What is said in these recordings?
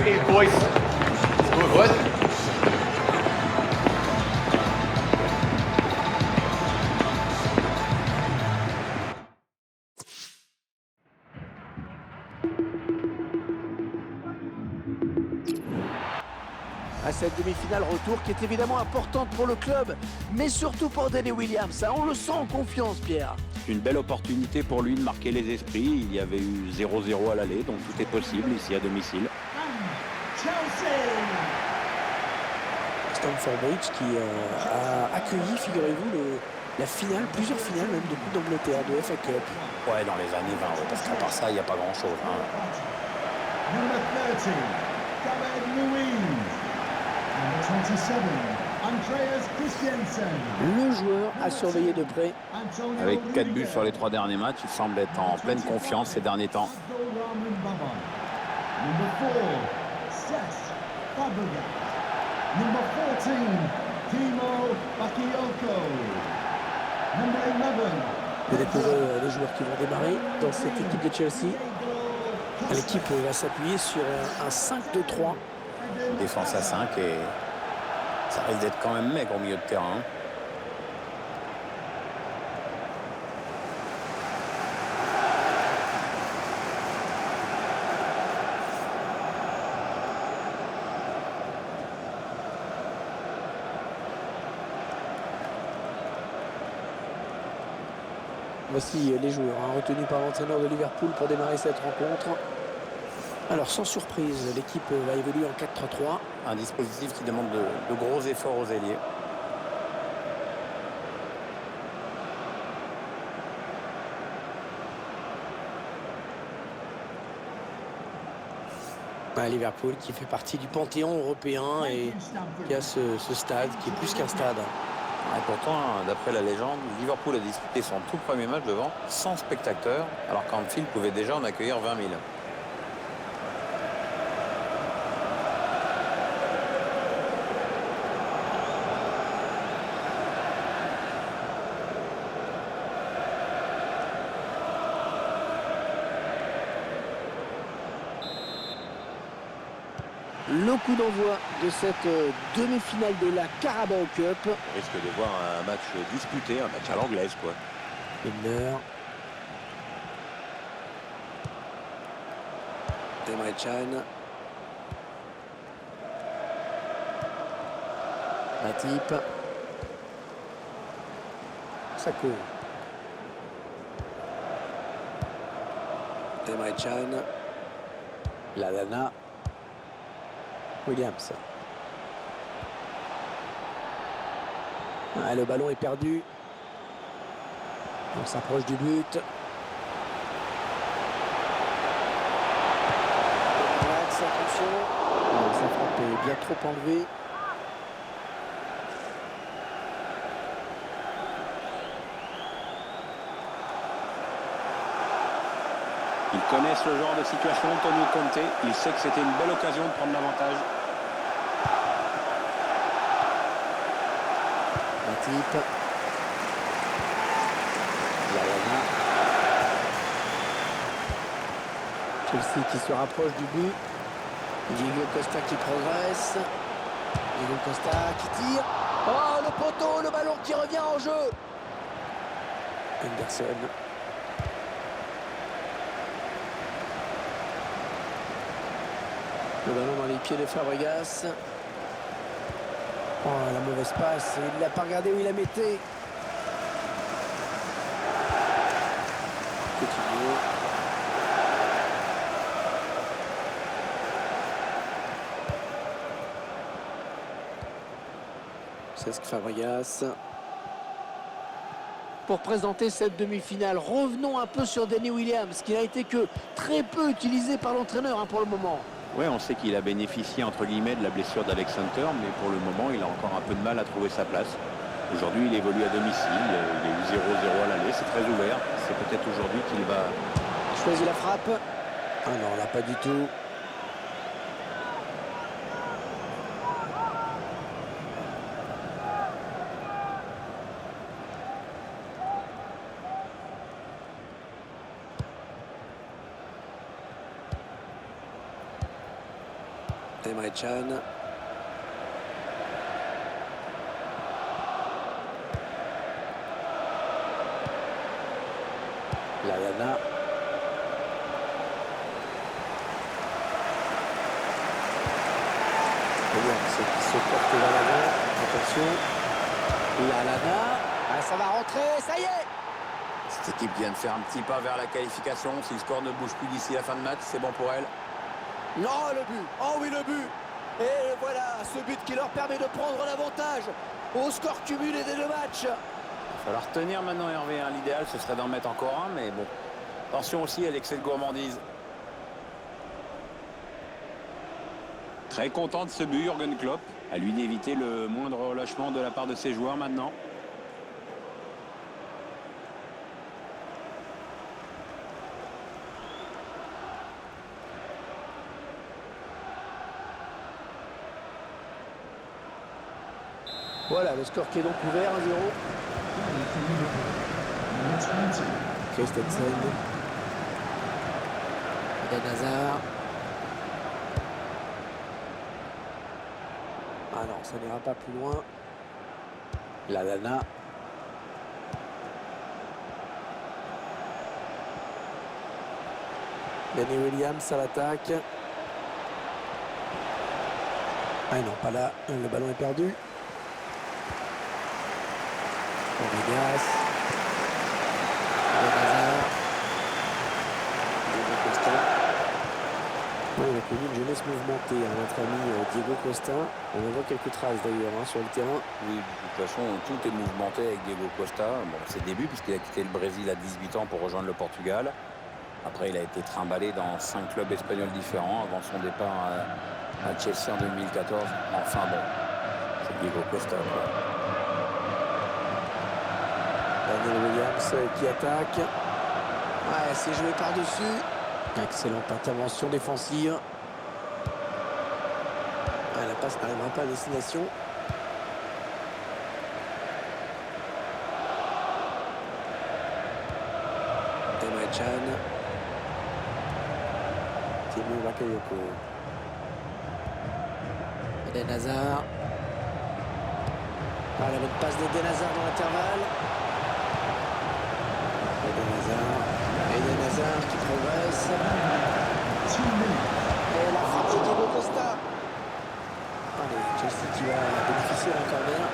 it is, boys. Good. À cette demi-finale retour qui est évidemment importante pour le club, mais surtout pour Danny Williams. On le sent en confiance, Pierre. Une belle opportunité pour lui de marquer les esprits. Il y avait eu 0-0 à l'aller, donc tout est possible ici à domicile. Stamford Bridge qui a accueilli, figurez-vous, la finale, plusieurs finales même de Coupe d'Angleterre, de FA Cup. Ouais, dans les années 20, ouais, parce qu'à part ça, il n'y a pas grand-chose. Number 30, David Luiz. Number 27, Andreas Christiansen. Le joueur à surveiller de près. Avec 4 buts sur les 3 derniers matchs, il semble être en pleine confiance ces derniers temps. Number 4, Cesc Fabregas. Number 14, Timo Bakayoko. Number 11. Vous découvrez les joueurs qui vont démarrer dans cette équipe de Chelsea. L'équipe va s'appuyer sur un 5-2-3. Défense à 5 et ça risque d'être quand même maigre au milieu de terrain. Voici les joueurs retenus par l'entraîneur de Liverpool pour démarrer cette rencontre. Alors sans surprise, l'équipe va évoluer en 4-3-3. Un dispositif qui demande de gros efforts aux ailiers. Liverpool qui fait partie du panthéon européen et qui a ce stade qui est plus qu'un stade. Et pourtant, d'après la légende, Liverpool a disputé son tout premier match devant 100 spectateurs, alors qu'Anfield pouvait déjà en accueillir 20 000. Le coup d'envoi de cette demi-finale de la Carabao Cup. On risque de voir un match disputé, un match à l'anglaise, quoi. Milner. Emre Can. Matip. Sako. Emre Can. Lallana. Williams. Le ballon est perdu. On s'approche du but. Attention. Sa frappe est bien trop enlevée. Ils connaissent le genre de situation Antonio Conte. Il sait que c'était une belle occasion de prendre l'avantage. Matip. Lallana. Chelsea qui se rapproche du but. Diego Costa qui progresse. Diego Costa qui tire. Oh, le poteau, le ballon qui revient en jeu. Henderson. Le ballon dans les pieds de Fabregas. Oh, la mauvaise passe. Il n'a pas regardé où il la mettait. Coutinho. Cesc Fabregas. Pour présenter cette demi-finale, revenons un peu sur Danny Williams, qui n'a été que très peu utilisé par l'entraîneur pour le moment. Oui, on sait qu'il a bénéficié entre guillemets de la blessure d'Alex Hunter, mais pour le moment, il a encore un peu de mal à trouver sa place. Aujourd'hui, il évolue à domicile, il y a eu 0-0 à l'aller, c'est très ouvert. C'est peut-être aujourd'hui qu'il va... Choisit la frappe. Ah non, là pas du tout. Emre Can. Lallana. Williams qui se porte vers l'avant. Attention. Lallana. Ah, ça va rentrer, ça y est. Cette équipe vient de faire un petit pas vers la qualification. Si le score ne bouge plus d'ici la fin de match, c'est bon pour elle. Non, le but. Oh oui, le but. Et voilà, ce but qui leur permet de prendre l'avantage au score cumulé des deux matchs. Il va falloir tenir maintenant, Hervé. Hein. L'idéal, ce serait d'en mettre encore un, mais bon. Attention aussi à l'excès de gourmandise. Très content de ce but, Jürgen Klopp. À lui d'éviter le moindre relâchement de la part de ses joueurs maintenant. Voilà, le score qui est donc ouvert, 1-0. Number 20. Christensen. Eden Hazard. Ah non, ça n'ira pas plus loin. Lallana. Danny Williams à l'attaque. Ah non, pas là. Le ballon est perdu. Ornegas. Eden Hazard. Diego Costa. Ouais, il a connu une jeunesse mouvementée, hein, notre ami Diego Costa. On en voit quelques traces d'ailleurs sur le terrain. Oui, de toute façon, tout est mouvementé avec Diego Costa. Bon, ses débuts, puisqu'il a quitté le Brésil à 18 ans pour rejoindre le Portugal. Après, il a été trimballé dans 5 clubs espagnols différents avant son départ à Chelsea en 2014. Enfin bon, c'est Diego Costa, quoi. Daniel Williams qui attaque. Ouais, c'est joué par-dessus. Excellente intervention défensive. Ah, la passe n'arrivera pas à destination. Emre Can. Timo Bakayoko. Eden Hazard. Ah, la bonne passe d'Eden Hazard dans l'intervalle. Eden Hazard qui progresse. 2 minutes. Et la frappe de Diego Costa. Allez, Chelsea qui va bénéficier d'un corner.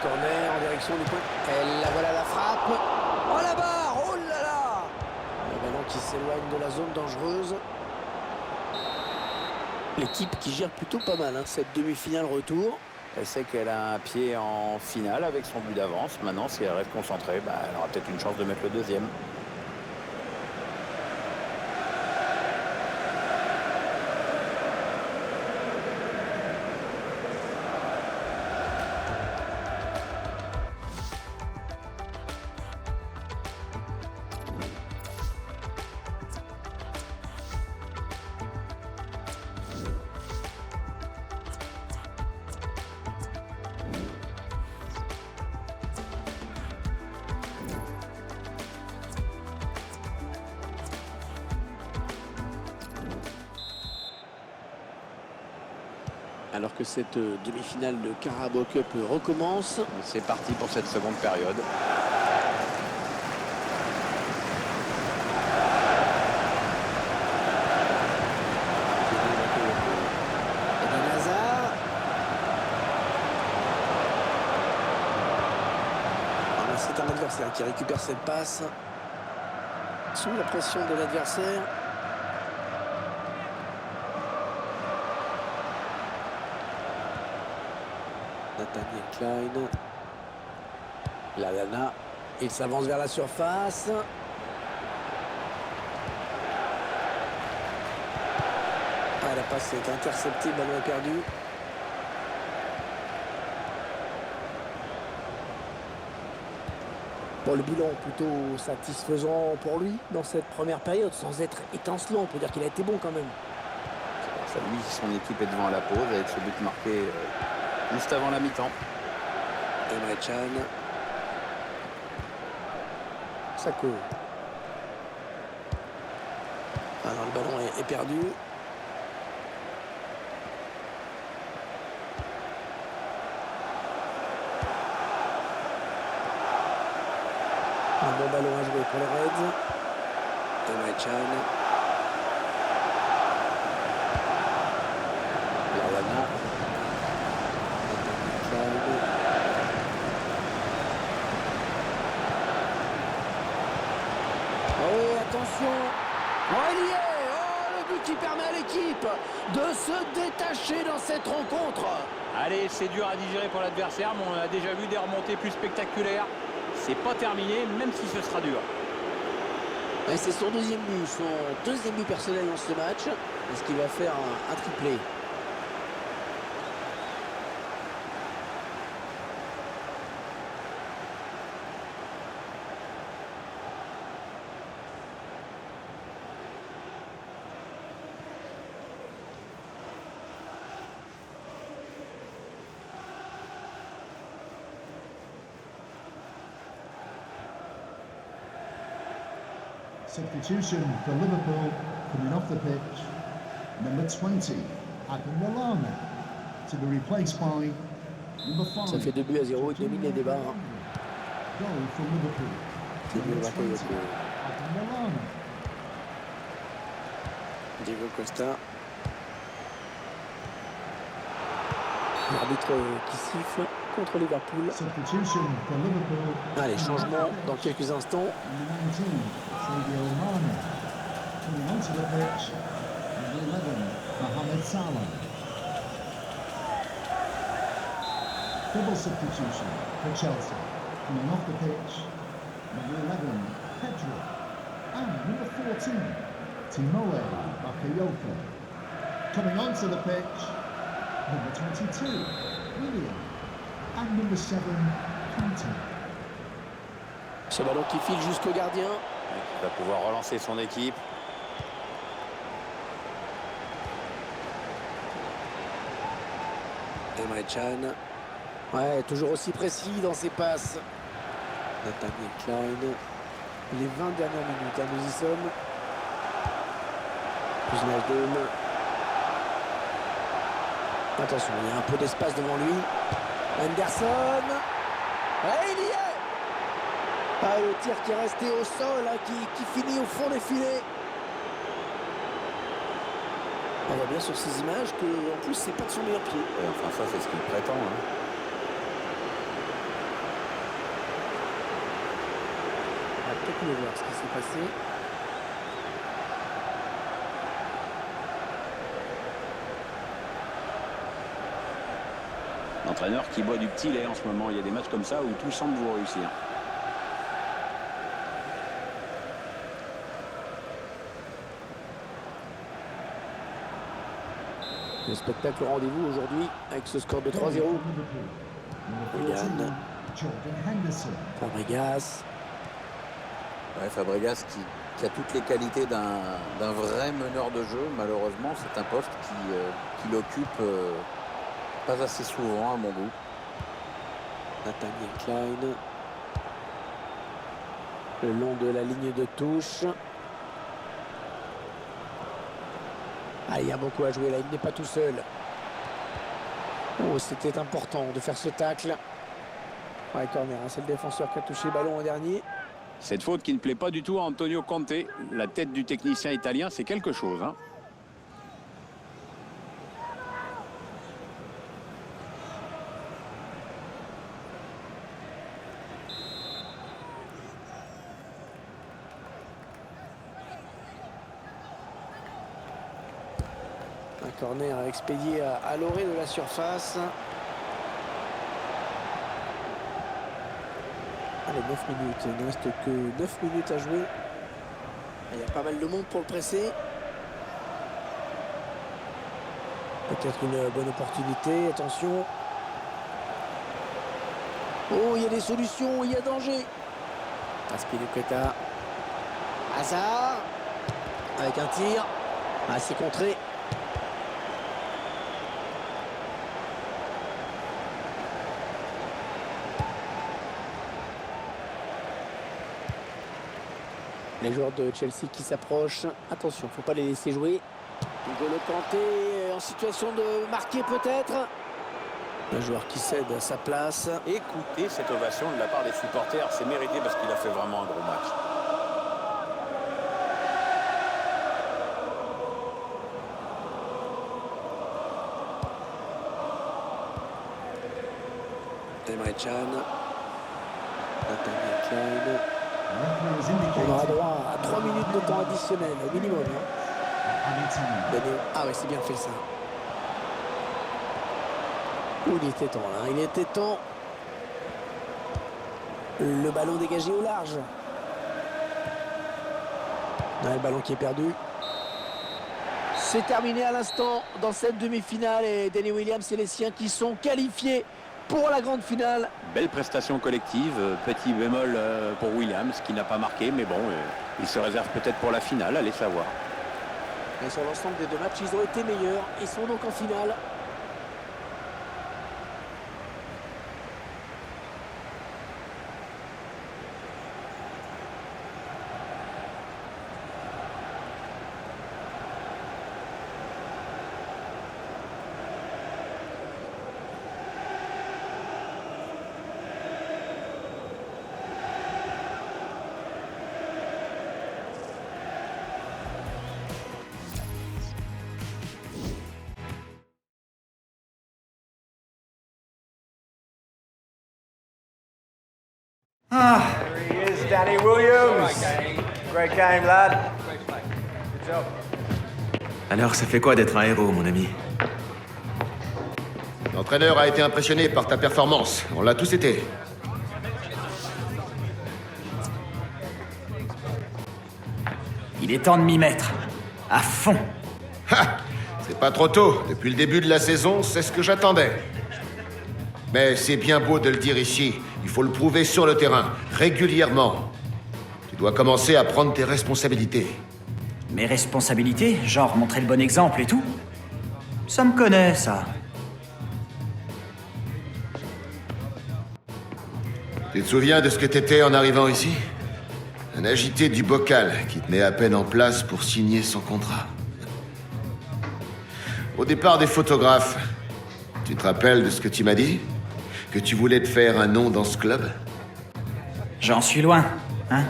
Corner en direction du point. Et là voilà la frappe. Oh la barre. Oh là là. Le ballon qui s'éloigne de la zone dangereuse. L'équipe qui gère plutôt pas mal cette demi-finale retour. Elle sait qu'elle a un pied en finale avec son but d'avance. Maintenant, si elle reste concentrée, elle aura peut-être une chance de mettre le deuxième. Alors que cette demi-finale de Carabao Cup recommence. C'est parti pour cette seconde période. Eden Hazard. Ah, c'est un adversaire qui récupère cette passe. Sous la pression de l'adversaire. Nathaniel Klein. Lallana. Il s'avance vers la surface. Ah, la passe est interceptée, le ballon est perdu. Bon, le bilan plutôt satisfaisant pour lui dans cette première période, sans être étincelant. On peut dire qu'il a été bon quand même. Ça, lui, son équipe est devant à la pause avec ce but marqué juste avant la mi-temps. Emre Can. Sako. Alors le ballon est perdu. Un bon ballon à jouer pour les Reds. Emre Can. Lavana. Oh oui, attention. Oh, il y est. Oh, le but qui permet à l'équipe de se détacher dans cette rencontre. Allez, c'est dur à digérer pour l'adversaire, mais on a déjà vu des remontées plus spectaculaires. C'est pas terminé, même si ce sera dur. Et c'est son deuxième but personnel dans ce match. Est-ce qu'il va faire un triplé? Substitution for Liverpool coming off the pitch. Number 20, Adam Lallana, to be replaced by number 5. Ça fait 2-0, il domine les débats. Hein. Goal for Liverpool. C'est mieux Number marqué 20, avec Adam Lallana. Diego Costa. L'arbitre qui siffle contre Liverpool. Substitution for Liverpool. Allez, changement dans quelques instants. Number 19, Sadio Mane. Coming onto the pitch. Number 11, Mohamed Salah. Double substitution for Chelsea. Coming off the pitch. Number 11, Pedro. And number 14, Timoe Bakayoko. Coming onto the pitch. Number 22, William. And number 7, Kanté. Ce ballon qui file jusqu'au gardien. Il va pouvoir relancer son équipe. Emre Can. Ouais, toujours aussi précis dans ses passes. Nathaniel Klein. Les 20 dernières minutes, hein, nous y sommes. Wijnaldum. Attention, il y a un peu d'espace devant lui. Henderson. Et il y est. Ah, le tir qui est resté au sol, hein, qui finit au fond des filets. On voit bien sur ces images que, en plus, c'est pas de son meilleur pied. Enfin, ça, c'est ce qu'il prétend. Hein. On va peut-être mieux voir ce qui s'est passé. L'entraîneur qui boit du petit lait en ce moment. Il y a des matchs comme ça où tout semble vous réussir. Le spectacle au rendez-vous aujourd'hui avec ce score de 3-0. Willian. Jordan Henderson. Fabregas. Ouais, Fabregas qui a toutes les qualités d'un vrai meneur de jeu. Malheureusement, c'est un poste qu'il occupe pas assez souvent à mon goût. Nathaniel Klein. Le long de la ligne de touche. Ah, il y a beaucoup à jouer là, il n'est pas tout seul. Oh, c'était important de faire ce tacle. Ouais, corner, hein, c'est le défenseur qui a touché le ballon en dernier. Cette faute qui ne plaît pas du tout à Antonio Conte. La tête du technicien italien, c'est quelque chose. Hein. Un corner expédié à l'orée de la surface. Allez, 9 minutes. Il ne reste que 9 minutes à jouer. Il y a pas mal de monde pour le presser. Peut-être une bonne opportunité. Attention. Oh, il y a des solutions. Il y a danger. Azpilicueta. Hazard. Avec un tir. Ah, c'est contré. Les joueurs de Chelsea qui s'approchent. Attention, faut pas les laisser jouer. N'Golo Kanté en situation de marquer peut-être. Un joueur qui cède à sa place. Écoutez cette ovation de la part des supporters, c'est mérité parce qu'il a fait vraiment un gros match. Emre Can. Nathaniel Klein. The referee has On aura indicated droit à 3 minutes de temps additionnel au minimum. added time. Ah ouais, c'est bien fait ça. Ouh, il était temps là, il était temps. Le ballon dégagé au large. Ouais, le ballon qui est perdu. C'est terminé à l'instant dans cette demi-finale et Danny Williams et les siens qui sont qualifiés pour la grande finale. Belle prestation collective, petit bémol pour Williams qui n'a pas marqué, mais bon, il se réserve peut-être pour la finale, allez savoir. Et sur l'ensemble des deux matchs, ils ont été meilleurs. Ils sont donc en finale. There he is, Danny Williams. Great game, lad. Good job. Alors, ça fait quoi d'être un héros, mon ami? L'entraîneur a été impressionné par ta performance. On l'a tous été. Il est temps de m'y mettre. À fond. Ha! C'est pas trop tôt. Depuis le début de la saison, c'est ce que j'attendais. Mais c'est bien beau de le dire ici. Il faut le prouver sur le terrain, régulièrement. Tu dois commencer à prendre tes responsabilités. Mes responsabilités, genre montrer le bon exemple et tout? Ça me connaît, ça. Tu te souviens de ce que t'étais en arrivant ici? Un agité du bocal qui te met à peine en place pour signer son contrat. Au départ des photographes, tu te rappelles de ce que tu m'as dit? Que tu voulais te faire un nom dans ce club? J'en suis loin, hein?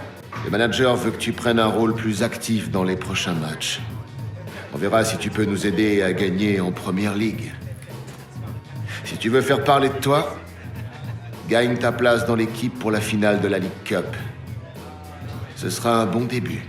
Le manager veut que tu prennes un rôle plus actif dans les prochains matchs. On verra si tu peux nous aider à gagner en Première Ligue. Si tu veux faire parler de toi, gagne ta place dans l'équipe pour la finale de la League Cup. Ce sera un bon début.